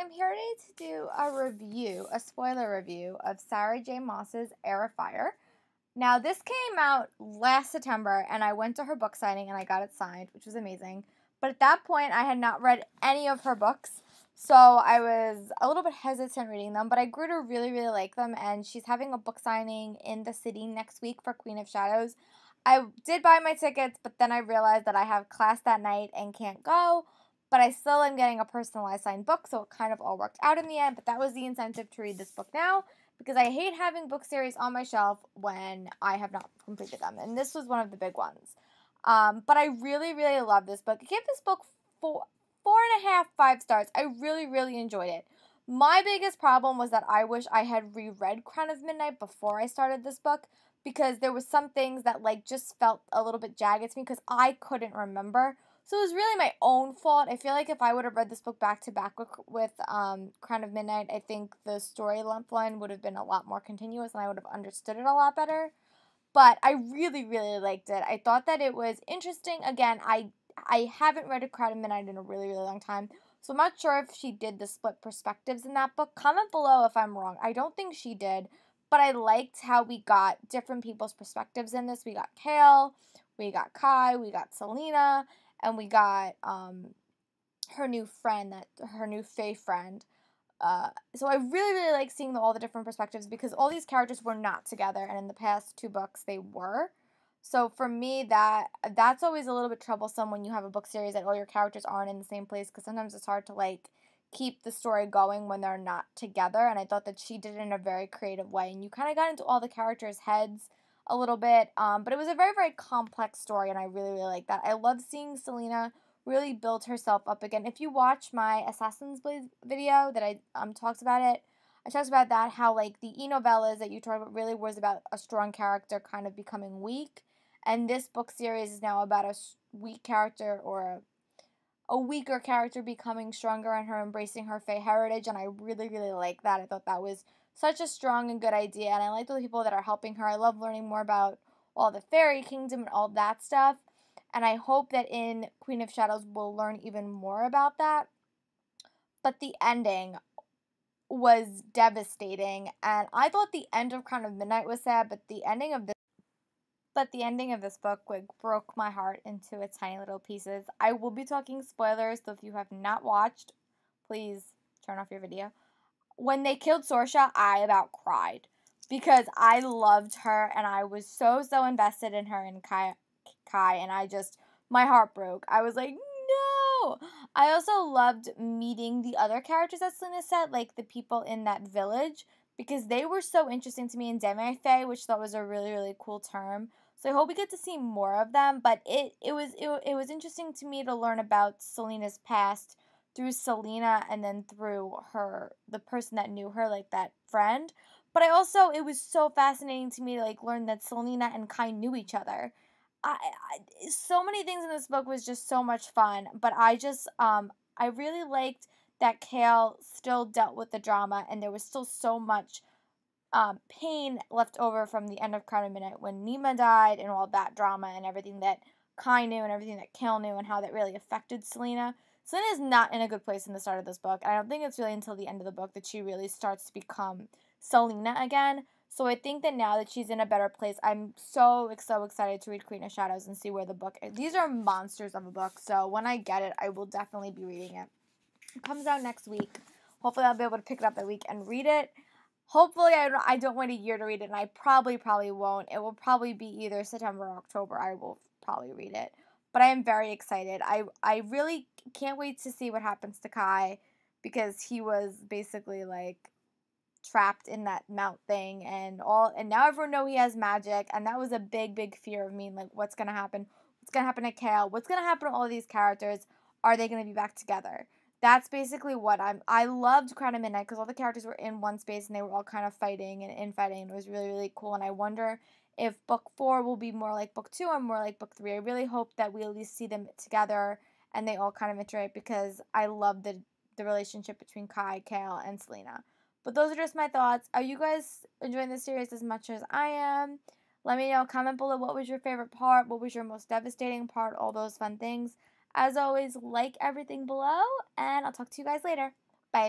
I'm here today to do a spoiler review of Sarah J. Maas's Heir of Fire. Now, this came out last September, and I went to her book signing, and I got it signed, which was amazing. But at that point, I had not read any of her books, so I was a little bit hesitant reading them, but I grew to really, really like them, and she's having a book signing in the city next week for Queen of Shadows. I did buy my tickets, but then I realized that I have class that night and can't go. But I still am getting a personalized signed book, so it kind of all worked out in the end. But that was the incentive to read this book now, because I hate having book series on my shelf when I have not completed them. And this was one of the big ones. But I really, really love this book. I gave this book 4.5, 5 stars. I really, really enjoyed it. My biggest problem was that I wish I had reread Crown of Midnight before I started this book, because there was some things that just felt a little bit jagged to me because I couldn't remember. So it was really my own fault. I feel like if I would have read this book back to back with Crown of Midnight, I think the story line would have been a lot more continuous and I would have understood it a lot better. But I really, really liked it. I thought that it was interesting. Again, I haven't read a Crown of Midnight in a really, really long time, so I'm not sure if she did the split perspectives in that book. Comment below if I'm wrong. I don't think she did, but I liked how we got different people's perspectives in this. We got Kale, we got Kai, we got Selena, and we got her new friend, her new Fae friend. So I really, really like seeing all the different perspectives because all these characters were not together, and in the past 2 books they were. So for me, that's always a little bit troublesome when you have a book series that all your characters aren't in the same place, because sometimes it's hard to keep the story going when they're not together. And I thought that she did it in a very creative way, and you kind of got into all the characters' heads a little bit, but it was a very, very complex story, and I really, really like that. I love seeing Selena really build herself up again. If you watch my Assassin's Blade video that I talks about it, I talked about that, how the e-novellas that you talked about really was about a strong character kind of becoming weak, and this book series is now about a weak character or a weaker character becoming stronger and her embracing her Fae heritage, and I really, really like that. I thought that was such a strong and good idea, and I like the people that are helping her. I love learning more about all the fairy kingdom and all that stuff, and I hope that in Queen of Shadows we'll learn even more about that. But the ending was devastating, and I thought the end of Crown of Midnight was sad, but the ending of this book broke my heart into its tiny little pieces. I will be talking spoilers, so if you have not watched, please turn off your video. When they killed Sorsha, I about cried because I loved her and I was so, so invested in her and Kai, and my heart broke. I was like, no! I also loved meeting the other characters that Selena said, like the people in that village, because they were so interesting to me, in Demi-Fae, which I thought was a really, really cool term. So I hope we get to see more of them, but it was interesting to me to learn about Selena's past through Selena and then through the person that knew her, like that friend. But it was so fascinating to me to learn that Selena and Kai knew each other. So many things in this book was just so much fun, but I really liked that Kale still dealt with the drama, and there was still so much pain left over from the end of Crown of Midnight when Nima died and all that drama and everything that Kai knew and everything that Kale knew and how that really affected Selena. Selena is not in a good place in the start of this book. I don't think it's really until the end of the book that she really starts to become Selena again. So I think that now that she's in a better place, I'm so excited to read Queen of Shadows and see where the book is. These are monsters of a book, so when I get it, I will definitely be reading it. It comes out next week. Hopefully I'll be able to pick it up that week and read it. Hopefully I don't wait a year to read it, and I probably won't. It will probably be either September or October. I will probably read it. But I am very excited. I really can't wait to see what happens to Kai, because he was basically trapped in that mount thing and now everyone knows he has magic, and that was a big, big fear of me. What's gonna happen? What's gonna happen to Kale? What's gonna happen to all of these characters? Are they gonna be back together? That's basically what I loved Crown of Midnight because all the characters were in one space and they were all kind of fighting and infighting. It was really, really cool, and I wonder if book 4 will be more like book 2 or more like book 3. I really hope that we at least see them together and they all kind of interact, because I love the relationship between Kai, Kale, and Selena. But those are just my thoughts. Are you guys enjoying this series as much as I am? Let me know. Comment below what was your favorite part, what was your most devastating part, all those fun things. As always, like everything below, and I'll talk to you guys later.